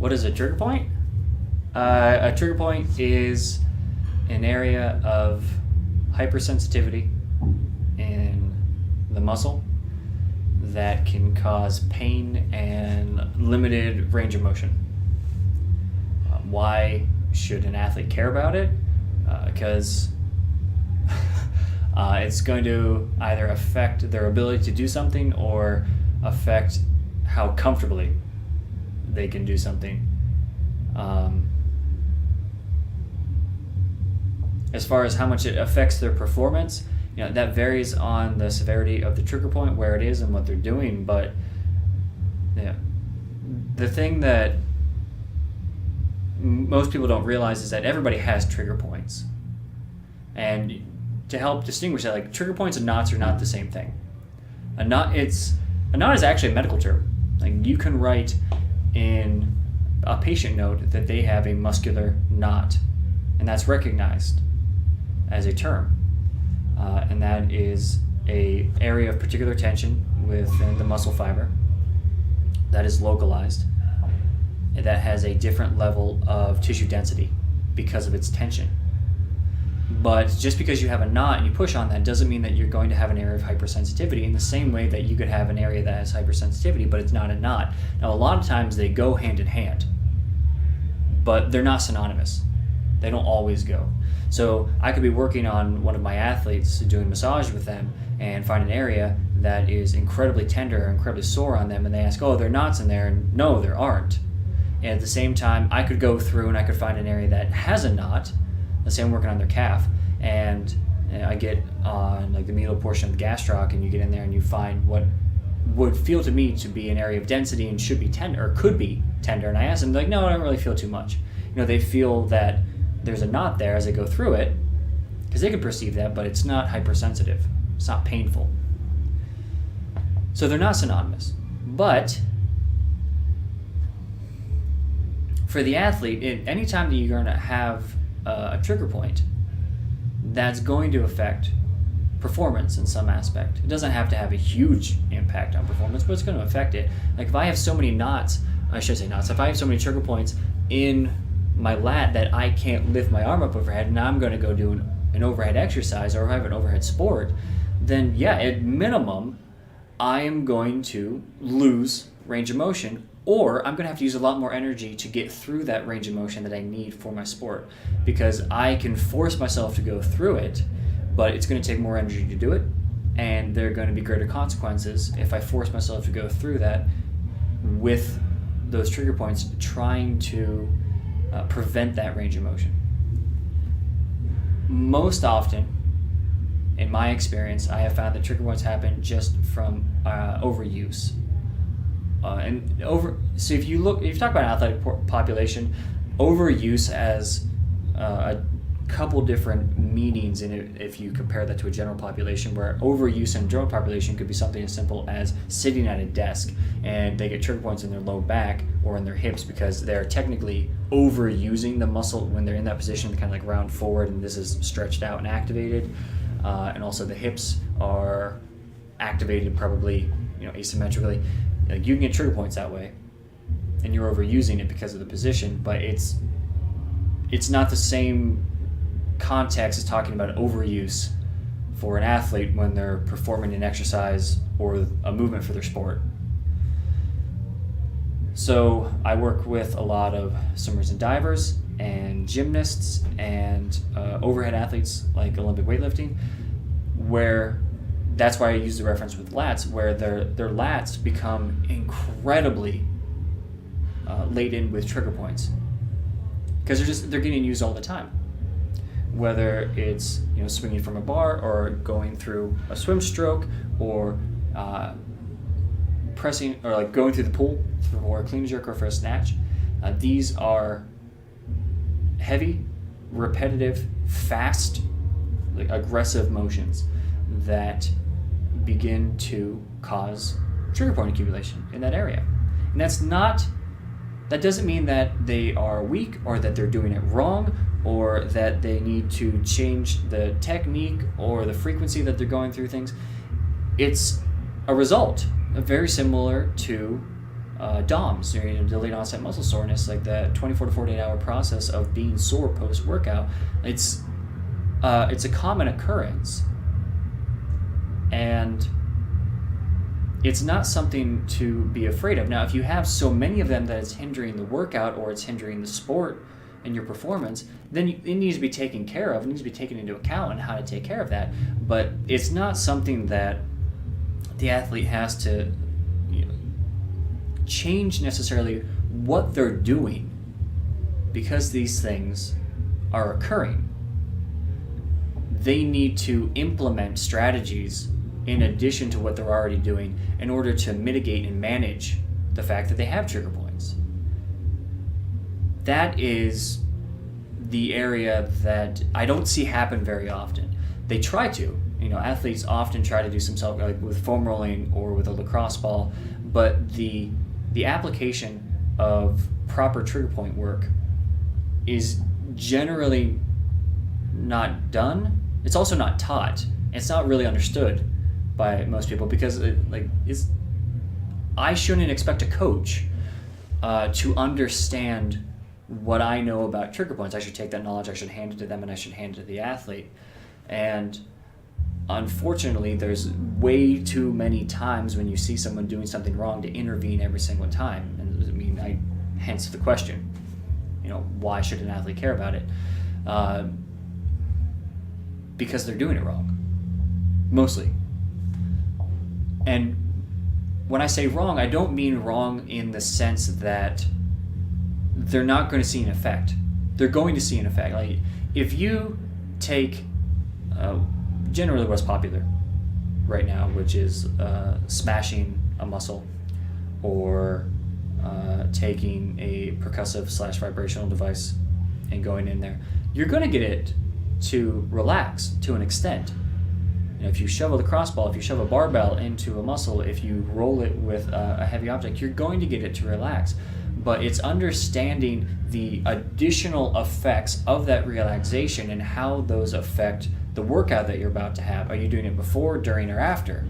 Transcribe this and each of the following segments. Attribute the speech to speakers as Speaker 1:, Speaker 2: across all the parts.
Speaker 1: What is a trigger point? A trigger point is an area of hypersensitivity in the muscle that can cause pain and limited range of motion. Why should an athlete care about it? Because it's going to either affect their ability to do something or affect how comfortably they can do something. As far as how much it affects their performance, that varies on the severity of the trigger point, where it is, and what they're doing. But the thing that most people don't realize is that everybody has trigger points. And to help distinguish that, like, trigger points and knots are not the same thing. A knot is actually a medical term. Like, you can write in a patient note that they have a muscular knot, and that's recognized as a term. And that is a area of particular tension within the muscle fiber that is localized, and that has a different level of tissue density because of its tension. But just because you have a knot and you push on that doesn't mean that you're going to have an area of hypersensitivity, in the same way that you could have an area that has hypersensitivity but it's not a knot. Now, a lot of times they go hand in hand, but they're not synonymous. They don't always go. So I could be working on one of my athletes, doing massage with them, and find an area that is incredibly tender or incredibly sore on them, and they ask, oh, there are knots in there, and no, there aren't. And at the same time, I could go through and I could find an area that has a knot. Let's say I'm working on their calf, and I get on like the medial portion of the gastroc, and you get in there and you find what would feel to me to be an area of density and should be tender, or could be tender, and I ask them, like, no, I don't really feel too much. They feel that there's a knot there as they go through it, because they can perceive that, but it's not hypersensitive. It's not painful. So they're not synonymous. But for the athlete, anytime that you're going to have a trigger point, that's going to affect performance in some aspect. It doesn't have to have a huge impact on performance, but it's going to affect it. Like, if I have so many knots, I should say knots, if I have so many trigger points in my lat that I can't lift my arm up overhead, and I'm going to go do an overhead exercise or have an overhead sport, then yeah, at minimum, I am going to lose range of motion, or I'm going to have to use a lot more energy to get through that range of motion that I need for my sport, because I can force myself to go through it, but it's going to take more energy to do it, and there are going to be greater consequences if I force myself to go through that with those trigger points, trying to prevent that range of motion. Most often, in my experience, I have found that trigger points happen just from overuse. So if you talk about an athletic population, overuse has a couple different meanings in it if you compare that to a general population, where overuse in a general population could be something as simple as sitting at a desk and they get trigger points in their low back or in their hips because they're technically overusing the muscle when they're in that position to kind of like round forward, and this is stretched out and activated, and also the hips are activated probably asymmetrically. Like, you can get trigger points that way and you're overusing it because of the position, but it's not the same context as talking about overuse for an athlete when they're performing an exercise or a movement for their sport. So I work with a lot of swimmers and divers and gymnasts and overhead athletes like Olympic weightlifting, where that's why I use the reference with lats, where their lats become incredibly laden with trigger points because they're getting used all the time. Whether it's swinging from a bar or going through a swim stroke or pressing or like going through the pool for a clean jerk or for a snatch, these are heavy, repetitive, fast, like aggressive motions that begin to cause trigger point accumulation in that area. And that doesn't mean that they are weak or that they're doing it wrong or that they need to change the technique or the frequency that they're going through things. It's a result very similar to DOMS, or delayed onset muscle soreness, like that 24 to 48 hour process of being sore post workout. It's a common occurrence, and it's not something to be afraid of. Now, if you have so many of them that it's hindering the workout or it's hindering the sport and your performance, then it needs to be taken care of. It needs to be taken into account on how to take care of that. But it's not something that the athlete has to change necessarily what they're doing because these things are occurring. They need to implement strategies in addition to what they're already doing in order to mitigate and manage the fact that they have trigger points. That is the area that I don't see happen very often. They try to. Athletes often try to do some self, like with foam rolling or with a lacrosse ball, but the application of proper trigger point work is generally not done. It's also not taught. It's not really understood by most people because I shouldn't expect a coach to understand what I know about trigger points. I should take that knowledge, I should hand it to them, and I should hand it to the athlete. And unfortunately, there's way too many times when you see someone doing something wrong to intervene every single time. And hence the question, why should an athlete care about it? Because they're doing it wrong, mostly. And when I say wrong, I don't mean wrong in the sense that they're not going to see an effect. They're going to see an effect. Like if you take generally what's popular right now, which is smashing a muscle or taking a percussive / vibrational device and going in there, you're going to get it to relax to an extent. If you shove a lacrosse ball, if you shove a barbell into a muscle, if you roll it with a heavy object, you're going to get it to relax. But it's understanding the additional effects of that relaxation and how those affect the workout that you're about to have. Are you doing it before, during, or after?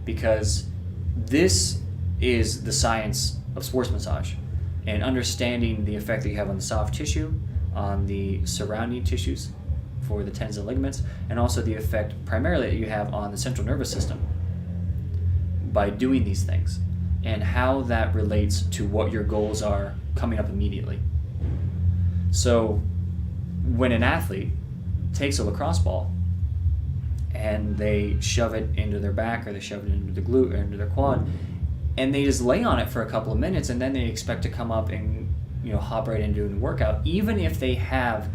Speaker 1: Because this is the science of sports massage, and understanding the effect that you have on the soft tissue, on the surrounding tissues for the tendons and ligaments, and also the effect primarily that you have on the central nervous system by doing these things, and how that relates to what your goals are coming up immediately. So when an athlete takes a lacrosse ball and they shove it into their back, or they shove it into the glute or into their quad, and they just lay on it for a couple of minutes, and then they expect to come up and hop right into a workout, even if they have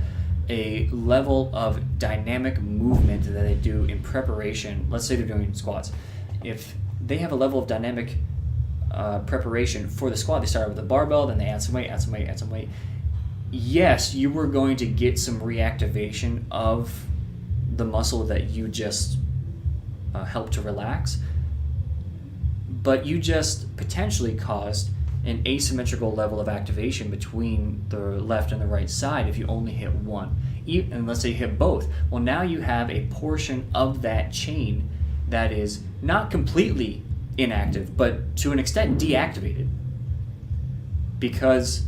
Speaker 1: a level of dynamic movement that they do in preparation. Let's say they're doing squats. If they have a level of dynamic preparation for the squat, they start with a barbell, then they add some weight. Yes, you were going to get some reactivation of the muscle that you just helped to relax, but you just potentially caused an asymmetrical level of activation between the left and the right side if you only hit one. And let's say you hit both. Well, now you have a portion of that chain that is not completely inactive, but to an extent deactivated. Because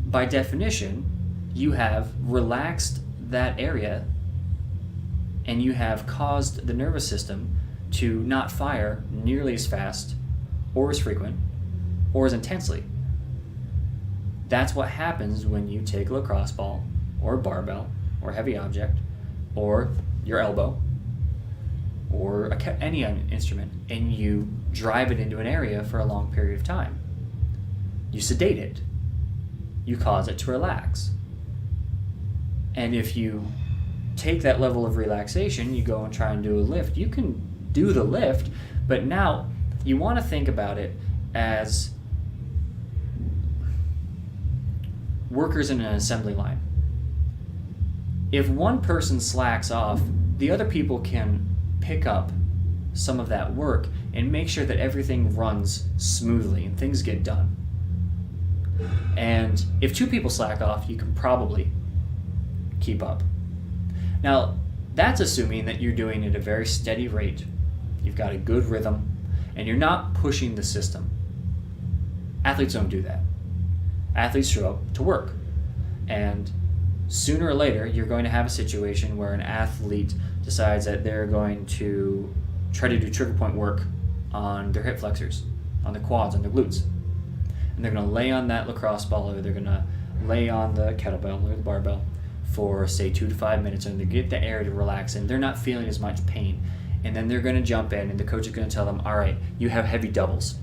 Speaker 1: by definition, you have relaxed that area and you have caused the nervous system to not fire nearly as fast or as frequent or as intensely. That's what happens when you take a lacrosse ball or a barbell or a heavy object or your elbow or any instrument and you drive it into an area for a long period of time. You sedate it. You cause it to relax. And if you take that level of relaxation, you go and try and do a lift, you can do the lift, but now you want to think about it as workers in an assembly line. If one person slacks off, the other people can pick up some of that work and make sure that everything runs smoothly and things get done. And if two people slack off, you can probably keep up. Now, that's assuming that you're doing it at a very steady rate, you've got a good rhythm, and you're not pushing the system. Athletes don't do that. Athletes show up to work. And sooner or later, you're going to have a situation where an athlete decides that they're going to try to do trigger point work on their hip flexors, on their quads, on their glutes. And they're going to lay on that lacrosse ball, or they're going to lay on the kettlebell or the barbell for, say, 2 to 5 minutes, and they get the area to relax, and they're not feeling as much pain. And then they're going to jump in, and the coach is going to tell them, all right, you have heavy doubles.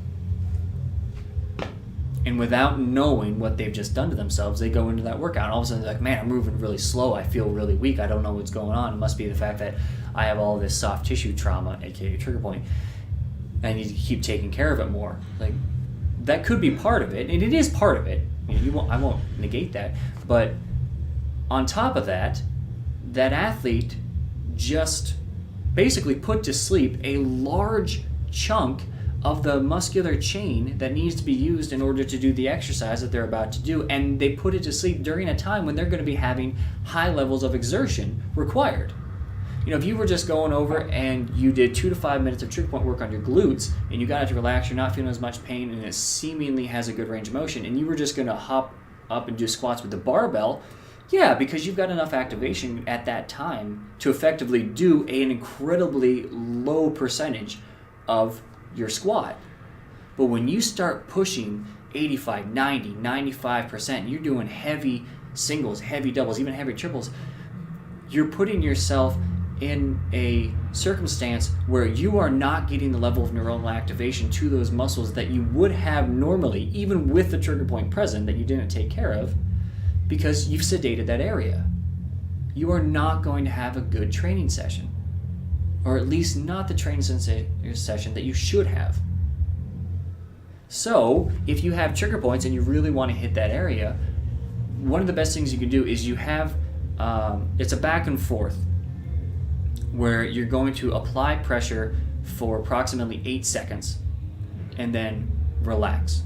Speaker 1: And without knowing what they've just done to themselves, they go into that workout. And all of a sudden, they're like, man, I'm moving really slow. I feel really weak. I don't know what's going on. It must be the fact that I have all this soft tissue trauma, aka trigger point. I need to keep taking care of it more. Like, that could be part of it, and it is part of it. I won't negate that. But on top of that, that athlete just basically put to sleep a large chunk of the muscular chain that needs to be used in order to do the exercise that they're about to do, and they put it to sleep during a time when they're going to be having high levels of exertion required. If you were just going over and you did 2 to 5 minutes of trigger point work on your glutes, and you got it to relax, you're not feeling as much pain, and it seemingly has a good range of motion, and you were just going to hop up and do squats with the barbell, yeah, because you've got enough activation at that time to effectively do an incredibly low percentage of your squat. But when you start pushing 85, 90, 95%, you're doing heavy singles, heavy doubles, even heavy triples, you're putting yourself in a circumstance where you are not getting the level of neuronal activation to those muscles that you would have normally, even with the trigger point present that you didn't take care of, because you've sedated that area. You are not going to have a good training session, or at least not the training session that you should have. So if you have trigger points and you really want to hit that area, one of the best things you can do is you have, it's a back and forth, where you're going to apply pressure for approximately 8 seconds and then relax.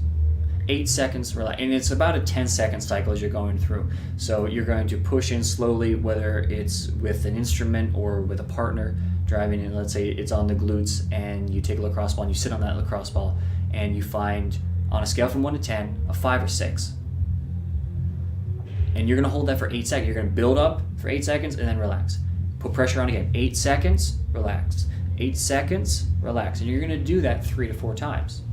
Speaker 1: 8 seconds, relax. And it's about a 10-second cycle as you're going through. So you're going to push in slowly, whether it's with an instrument or with a partner driving in. Let's say it's on the glutes, and you take a lacrosse ball and you sit on that lacrosse ball, and you find, on a scale from 1 to 10, a 5 or 6. And you're going to hold that for 8 seconds. You're going to build up for 8 seconds and then relax. Put pressure on again. 8 seconds, relax. 8 seconds, relax. And you're going to do that 3 to 4 times.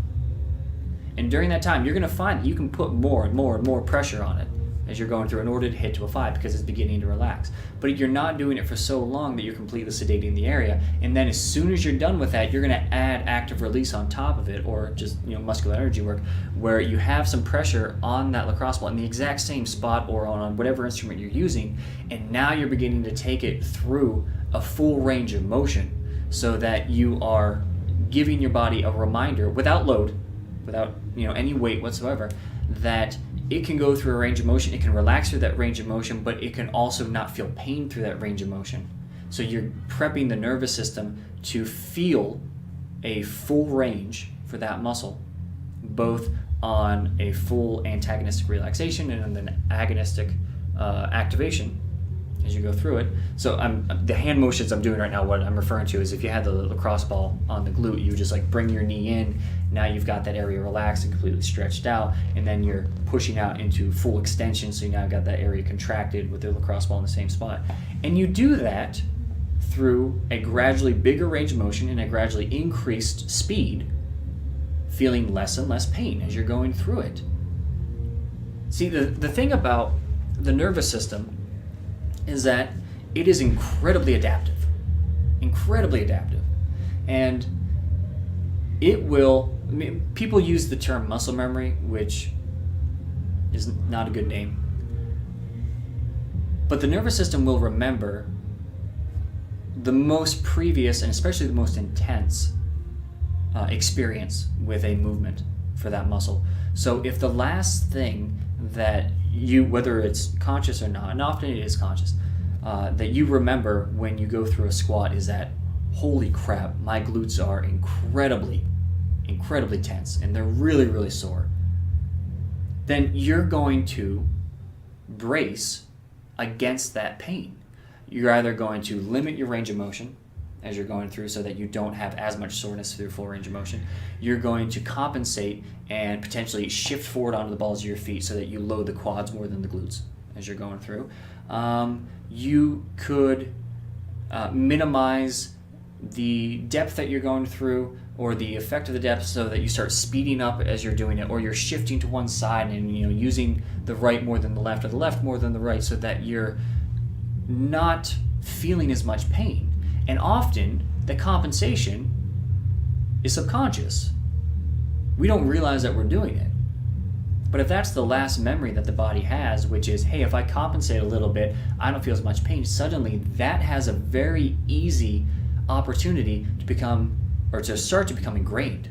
Speaker 1: And during that time, you're going to find that you can put more and more and more pressure on it as you're going through in order to hit to a 5, because it's beginning to relax. But you're not doing it for so long that you're completely sedating the area. And then as soon as you're done with that, you're going to add active release on top of it, or just muscular energy work, where you have some pressure on that lacrosse ball in the exact same spot or on whatever instrument you're using. And now you're beginning to take it through a full range of motion, so that you are giving your body a reminder without load, without any weight whatsoever, that it can go through a range of motion, it can relax through that range of motion, but it can also not feel pain through that range of motion. So you're prepping the nervous system to feel a full range for that muscle, both on a full antagonistic relaxation and an agonistic activation as you go through it. So the hand motions I'm doing right now, what I'm referring to is if you had the lacrosse ball on the glute, you just bring your knee in. Now you've got that area relaxed and completely stretched out, and then you're pushing out into full extension, so you now got that area contracted with the lacrosse ball in the same spot. And you do that through a gradually bigger range of motion and a gradually increased speed, feeling less and less pain as you're going through it. See, the thing about the nervous system is that it is incredibly adaptive. And it will, people use the term muscle memory, which is not a good name. But the nervous system will remember the most previous, and especially the most intense experience with a movement for that muscle. So if the last thing that you, whether it's conscious or not, and often it is conscious, that you remember when you go through a squat is that, holy crap, my glutes are incredibly tense and they're really, really sore, then you're going to brace against that pain. You're either going to limit your range of motion, as you're going through so that you don't have as much soreness through full range of motion. You're going to compensate and potentially shift forward onto the balls of your feet so that you load the quads more than the glutes as you're going through. You could minimize the depth that you're going through or the effect of the depth so that you start speeding up as you're doing it, or you're shifting to one side and using the right more than the left or the left more than the right so that you're not feeling as much pain. And often the compensation is subconscious. We don't realize that we're doing it. But if that's the last memory that the body has, which is, hey, if I compensate a little bit, I don't feel as much pain, suddenly that has a very easy opportunity to become, or to start to become ingrained.